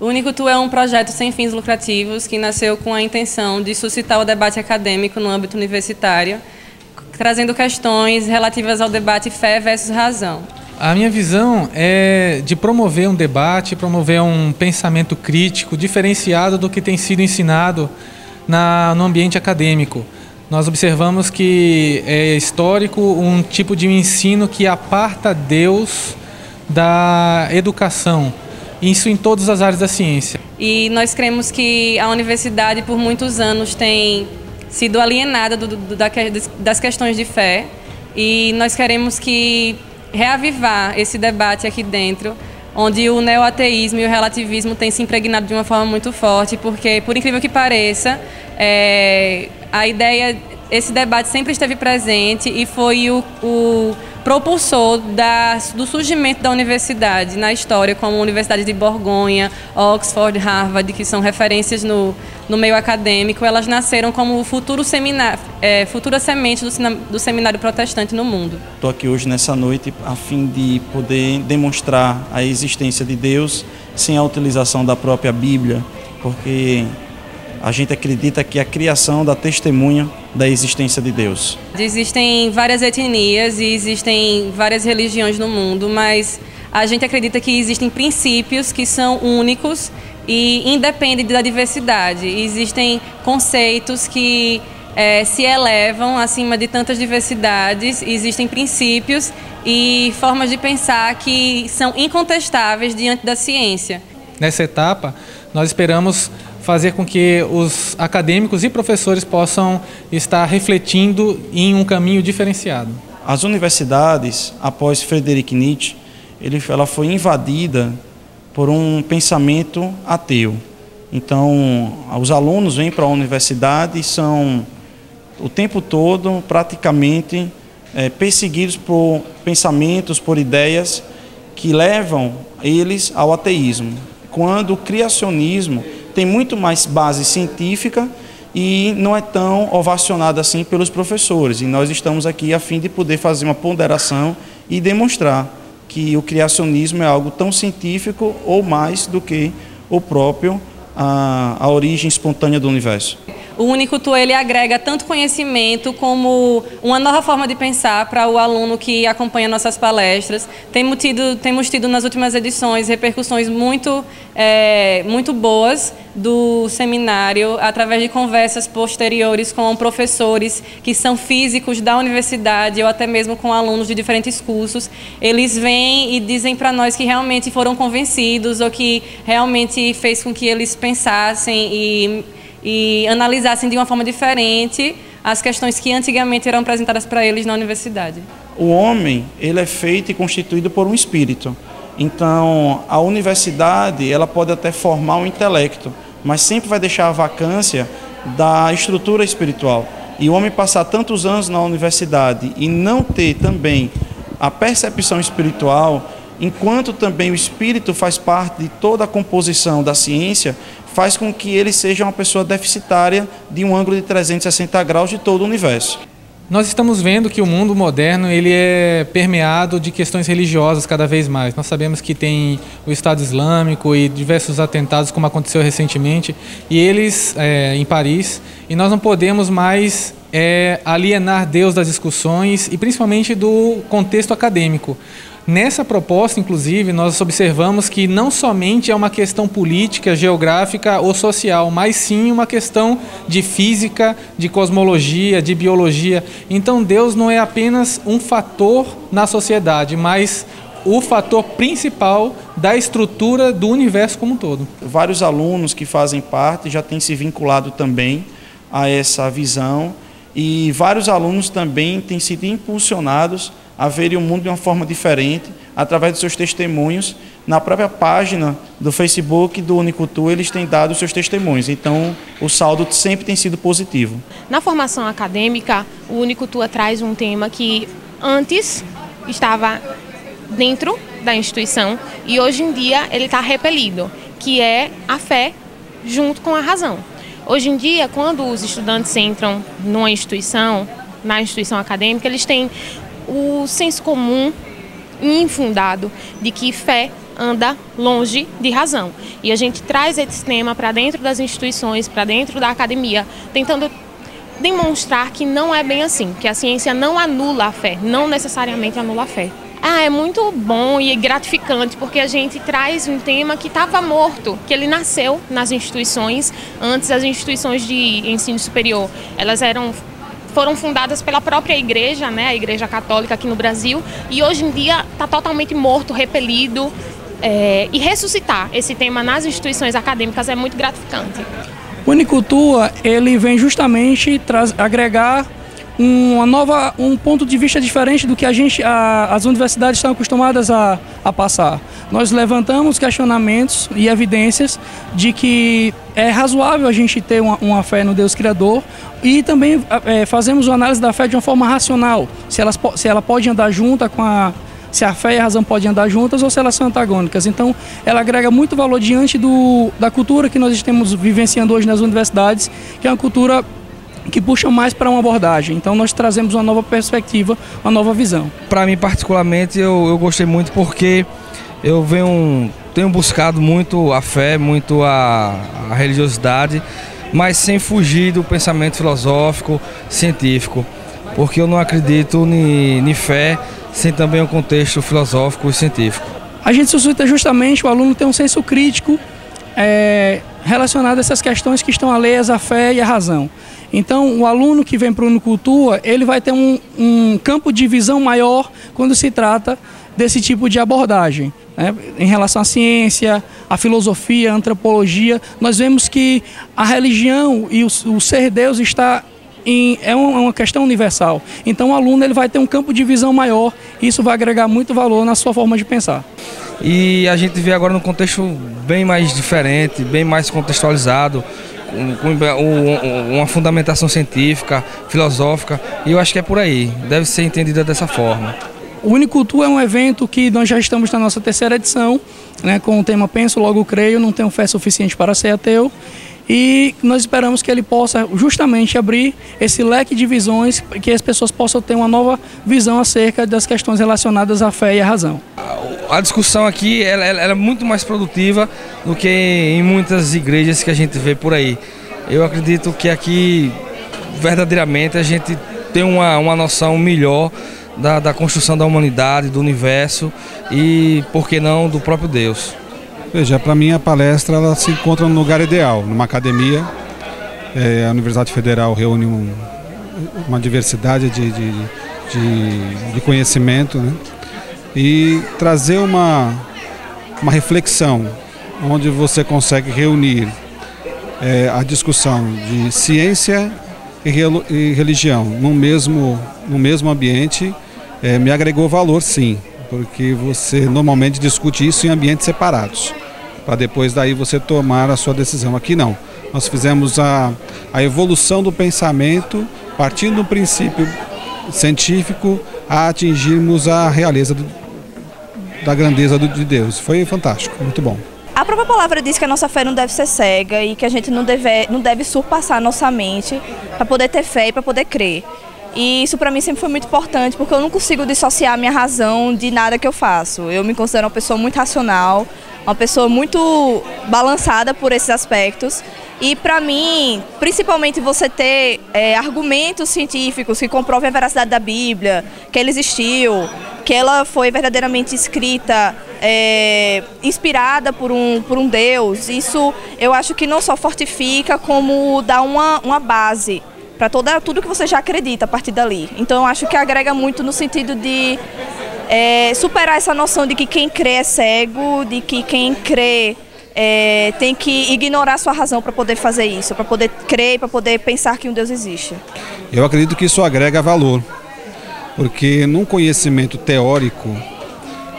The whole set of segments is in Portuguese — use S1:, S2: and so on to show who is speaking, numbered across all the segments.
S1: O Unicultura é um projeto sem fins lucrativos que nasceu com a intenção de suscitar o debate acadêmico no âmbito universitário, trazendo questões relativas ao debate fé versus razão.
S2: A minha visão é de promover um debate, promover um pensamento crítico diferenciado do que tem sido ensinado no ambiente acadêmico. Nós observamos que é histórico um tipo de ensino que aparta Deus da educação, isso em todas as áreas da ciência.
S1: E nós cremos que a universidade por muitos anos tem sido alienada das questões de fé, e nós queremos reavivar esse debate aqui dentro, onde o neoateísmo e o relativismo têm se impregnado de uma forma muito forte, porque, por incrível que pareça, esse debate sempre esteve presente e foi o propulsor do surgimento da universidade na história, como a Universidade de Borgonha, Oxford, Harvard, que são referências no meio acadêmico. Elas nasceram como futura semente do seminário protestante no mundo.
S3: Estou aqui hoje nessa noite a fim de poder demonstrar a existência de Deus sem a utilização da própria Bíblia, porque a gente acredita que a criação dá testemunha da existência de Deus.
S1: Existem várias etnias e existem várias religiões no mundo, mas a gente acredita que existem princípios que são únicos e independem da diversidade. Existem conceitos que se elevam acima de tantas diversidades, existem princípios e formas de pensar que são incontestáveis diante da ciência.
S2: Nessa etapa, nós esperamos fazer com que os acadêmicos e professores possam estar refletindo em um caminho diferenciado.
S3: As universidades, após Friedrich Nietzsche, ela foi invadida por um pensamento ateu. Então, os alunos vêm para a universidade e são, o tempo todo, praticamente, perseguidos por pensamentos, por ideias que levam eles ao ateísmo, quando o criacionismo tem muito mais base científica e não é tão ovacionado assim pelos professores. E nós estamos aqui a fim de poder fazer uma ponderação e demonstrar que o criacionismo é algo tão científico ou mais do que a origem espontânea do universo.
S1: O Unicultura, ele agrega tanto conhecimento como uma nova forma de pensar para o aluno que acompanha nossas palestras. Temos tido nas últimas edições repercussões muito boas do seminário, através de conversas posteriores com professores que são físicos da universidade ou até mesmo com alunos de diferentes cursos. Eles vêm e dizem para nós que realmente foram convencidos ou que realmente fez com que eles pensassem e analisassem de uma forma diferente as questões que antigamente eram apresentadas para eles na universidade.
S3: O homem, ele é feito e constituído por um espírito. Então, a universidade, ela pode até formar um intelecto, mas sempre vai deixar a vacância da estrutura espiritual. E o homem passar tantos anos na universidade e não ter também a percepção espiritual, enquanto também o espírito faz parte de toda a composição da ciência, faz com que ele seja uma pessoa deficitária de um ângulo de 360 graus de todo o universo.
S2: Nós estamos vendo que o mundo moderno ele é permeado de questões religiosas cada vez mais. Nós sabemos que tem o Estado Islâmico e diversos atentados, como aconteceu recentemente, e eles em Paris, e nós não podemos mais alienar Deus das discussões e principalmente do contexto acadêmico. Nessa proposta, inclusive, nós observamos que não somente é uma questão política, geográfica ou social, mas sim uma questão de física, de cosmologia, de biologia. Então, Deus não é apenas um fator na sociedade, mas o fator principal da estrutura do universo como um todo.
S3: Vários alunos que fazem parte já têm se vinculado também a essa visão e vários alunos também têm sido impulsionados a verem o mundo de uma forma diferente, através dos seus testemunhos. Na própria página do Facebook do Unicultura, eles têm dado os seus testemunhos. Então, o saldo sempre tem sido positivo.
S4: Na formação acadêmica, o Unicultura traz um tema que antes estava dentro da instituição e hoje em dia ele está repelido, que é a fé junto com a razão. Hoje em dia, quando os estudantes entram na instituição acadêmica, eles têm o senso comum infundado de que fé anda longe de razão. E a gente traz esse tema para dentro das instituições, para dentro da academia, tentando demonstrar que não é bem assim, que a ciência não anula a fé, não necessariamente anula a fé. É muito bom e gratificante porque a gente traz um tema que estava morto, que ele nasceu nas instituições. Antes, as instituições de ensino superior, elas foram fundadas pela própria igreja, né, a Igreja Católica aqui no Brasil, e hoje em dia está totalmente morto, repelido, e ressuscitar esse tema nas instituições acadêmicas é muito gratificante.
S5: O Unicultura, ele vem justamente agregar um ponto de vista diferente do que as universidades estão acostumadas a passar. Nós levantamos questionamentos e evidências de que é razoável a gente ter uma fé no Deus Criador e também fazemos uma análise da fé de uma forma racional, se ela pode andar junta se a fé e a razão podem andar juntas ou se elas são antagônicas. Então, ela agrega muito valor diante da cultura que nós estamos vivenciando hoje nas universidades, que é uma cultura que puxa mais para uma abordagem. Então nós trazemos uma nova perspectiva, uma nova visão.
S6: Para mim particularmente eu gostei muito porque eu tenho buscado muito a fé, muito a religiosidade, mas sem fugir do pensamento filosófico, científico, porque eu não acredito em fé sem também um contexto filosófico e científico. A
S5: gente suscita justamente o aluno ter um senso crítico relacionado a essas questões que estão alheias à fé e à razão. Então, o aluno que vem para o Unicultura, ele vai ter um campo de visão maior quando se trata desse tipo de abordagem, né? Em relação à ciência, à filosofia, à antropologia, nós vemos que a religião e o ser Deus é uma questão universal. Então, o aluno ele vai ter um campo de visão maior e isso vai agregar muito valor na sua forma de pensar.
S6: E a gente vê agora num contexto bem mais diferente, bem mais contextualizado, com uma fundamentação científica, filosófica, e eu acho que é por aí, deve ser entendida dessa forma.
S5: O Unicultura é um evento que nós já estamos na nossa 3ª edição, né, com o tema Penso, Logo Creio, não tenho fé suficiente para ser ateu, e nós esperamos que ele possa justamente abrir esse leque de visões, que as pessoas possam ter uma nova visão acerca das questões relacionadas à fé e à razão.
S6: A discussão aqui ela é muito mais produtiva do que em muitas igrejas que a gente vê por aí. Eu acredito que aqui, verdadeiramente, a gente tem uma noção melhor da construção da humanidade, do universo e, por que não, do próprio Deus.
S7: Veja, para mim a palestra ela se encontra no lugar ideal, numa academia. A Universidade Federal reúne uma diversidade de conhecimento, né? E trazer uma reflexão onde você consegue reunir a discussão de ciência e religião no mesmo ambiente, me agregou valor, sim, porque você normalmente discute isso em ambientes separados, para depois daí você tomar a sua decisão. Aqui não, nós fizemos a evolução do pensamento partindo do princípio científico a atingirmos a realeza da grandeza de Deus. Foi fantástico, muito bom.
S8: A própria palavra diz que a nossa fé não deve ser cega e que a gente não deve surpassar a nossa mente para poder ter fé e para poder crer. E isso para mim sempre foi muito importante, porque eu não consigo dissociar a minha razão de nada que eu faço. Eu me considero uma pessoa muito racional, uma pessoa muito balançada por esses aspectos. E para mim, principalmente você ter argumentos científicos que comprovem a veracidade da Bíblia, que ela existiu, que ela foi verdadeiramente escrita, inspirada por um Deus, isso eu acho que não só fortifica, como dá uma base para tudo que você já acredita a partir dali. Então eu acho que agrega muito no sentido de superar essa noção de que quem crê é cego, de que quem crê tem que ignorar sua razão para poder fazer isso, para poder crer, para poder pensar que um Deus existe.
S7: Eu acredito que isso agrega valor, porque num conhecimento teórico,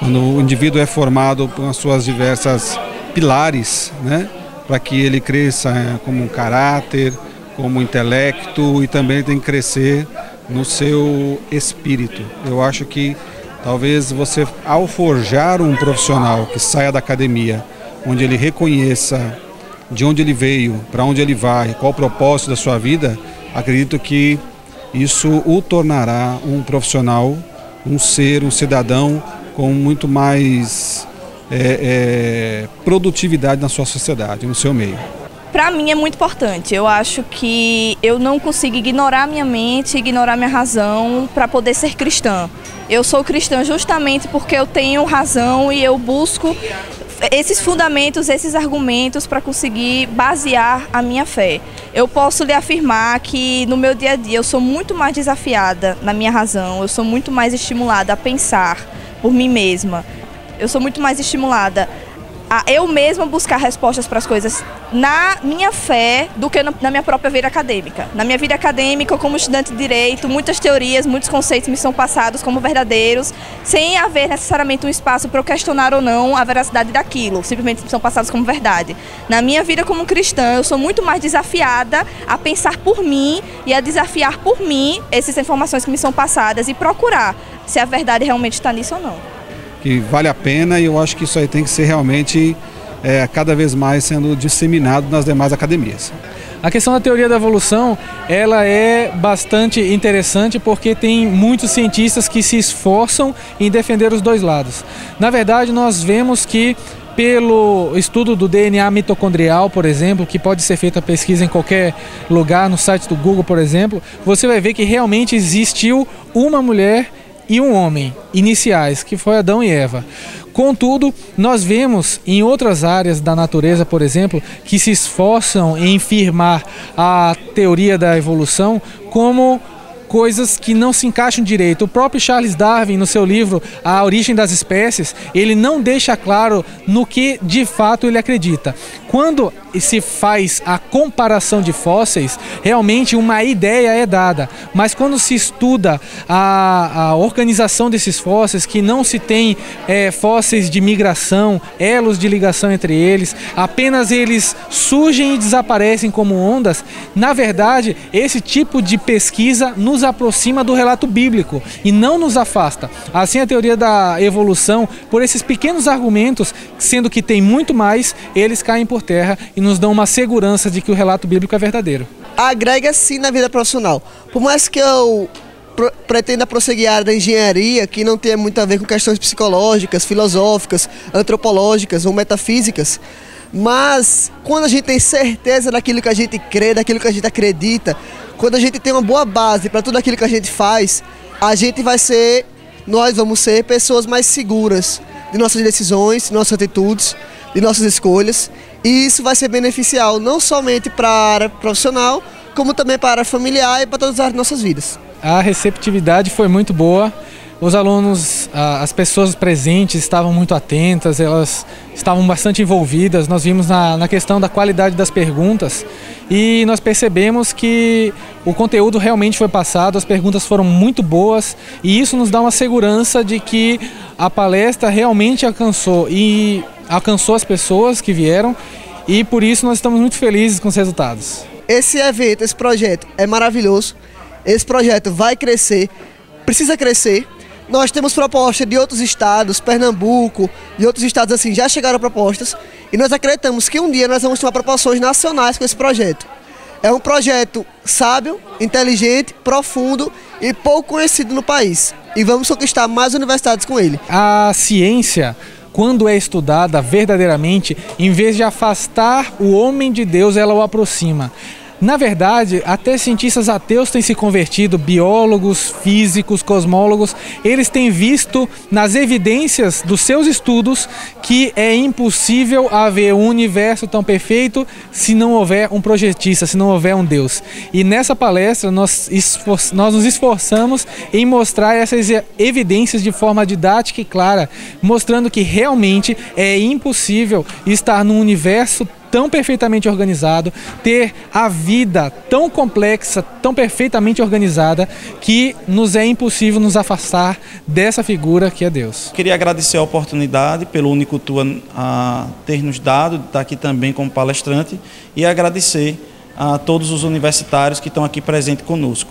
S7: quando o indivíduo é formado por suas diversas pilares, né, para que ele cresça como um caráter, como intelecto, e também tem que crescer no seu espírito. Eu acho que talvez você, ao forjar um profissional que saia da academia, onde ele reconheça de onde ele veio, para onde ele vai, qual o propósito da sua vida, acredito que isso o tornará um profissional, um ser, um cidadão com muito mais produtividade na sua sociedade, no seu meio.
S8: Para mim é muito importante. Eu acho que eu não consigo ignorar minha mente, ignorar minha razão para poder ser cristã. Eu sou cristã justamente porque eu tenho razão e eu busco esses fundamentos, esses argumentos para conseguir basear a minha fé. Eu posso lhe afirmar que no meu dia a dia eu sou muito mais desafiada na minha razão, eu sou muito mais estimulada a pensar por mim mesma. Eu sou muito mais estimulada a eu mesma buscar respostas para as coisas na minha fé do que na minha própria vida acadêmica. Na minha vida acadêmica, como estudante de direito, muitas teorias, muitos conceitos me são passados como verdadeiros, sem haver necessariamente um espaço para eu questionar ou não a veracidade daquilo, simplesmente me são passados como verdade. Na minha vida como cristã, eu sou muito mais desafiada a pensar por mim e a desafiar por mim essas informações que me são passadas e procurar se a verdade realmente está nisso ou não.
S7: Que vale a pena, e eu acho que isso aí tem que ser realmente cada vez mais sendo disseminado nas demais academias.
S2: A questão da teoria da evolução, ela é bastante interessante porque tem muitos cientistas que se esforçam em defender os dois lados. Na verdade, nós vemos que pelo estudo do DNA mitocondrial, por exemplo, que pode ser feita a pesquisa em qualquer lugar, no site do Google, por exemplo, você vai ver que realmente existiu uma mulher e um homem iniciais, que foi Adão e Eva. Contudo, nós vemos em outras áreas da natureza, por exemplo, que se esforçam em firmar a teoria da evolução como coisas que não se encaixam direito. O próprio Charles Darwin, no seu livro A Origem das Espécies, ele não deixa claro no que de fato ele acredita. Quando se faz a comparação de fósseis, realmente uma ideia é dada, mas quando se estuda a organização desses fósseis, que não se tem fósseis de migração, elos de ligação entre eles, apenas eles surgem e desaparecem como ondas, na verdade, esse tipo de pesquisa nos aproxima do relato bíblico e não nos afasta. Assim, a teoria da evolução, por esses pequenos argumentos, sendo que tem muito mais, eles caem por terra e nos dão uma segurança de que o relato bíblico é verdadeiro.
S9: Agrega sim na vida profissional. Por mais que eu pretenda prosseguir a área da engenharia, que não tenha muito a ver com questões psicológicas, filosóficas, antropológicas ou metafísicas, mas quando a gente tem certeza daquilo que a gente crê, daquilo que a gente acredita, quando a gente tem uma boa base para tudo aquilo que a gente faz, nós vamos ser pessoas mais seguras de nossas decisões, de nossas atitudes, de nossas escolhas, e isso vai ser beneficial não somente para a área profissional, como também para a área familiar e para todas as nossas vidas.
S2: A receptividade foi muito boa. Os alunos, as pessoas presentes estavam muito atentas, elas estavam bastante envolvidas. Nós vimos na questão da qualidade das perguntas e nós percebemos que o conteúdo realmente foi passado, as perguntas foram muito boas e isso nos dá uma segurança de que a palestra realmente alcançou as pessoas que vieram e por isso nós estamos muito felizes com os resultados.
S9: Esse evento, esse projeto é maravilhoso, esse projeto vai crescer, precisa crescer. Nós temos propostas de outros estados, Pernambuco e outros estados assim, já chegaram propostas e nós acreditamos que um dia nós vamos tomar proporções nacionais com esse projeto. É um projeto sábio, inteligente, profundo e pouco conhecido no país e vamos conquistar mais universidades com ele.
S2: A ciência, quando é estudada verdadeiramente, em vez de afastar o homem de Deus, ela o aproxima. Na verdade, até cientistas ateus têm se convertido, biólogos, físicos, cosmólogos, eles têm visto nas evidências dos seus estudos que é impossível haver um universo tão perfeito se não houver um projetista, se não houver um Deus. E nessa palestra nós nos esforçamos em mostrar essas evidências de forma didática e clara, mostrando que realmente é impossível estar num universo tão perfeitamente organizado, ter a vida tão complexa, tão perfeitamente organizada, que nos é impossível nos afastar dessa figura que é Deus.
S3: Queria agradecer a oportunidade pelo Unicultura ter nos dado, de estar aqui também como palestrante, e agradecer a todos os universitários que estão aqui presentes conosco.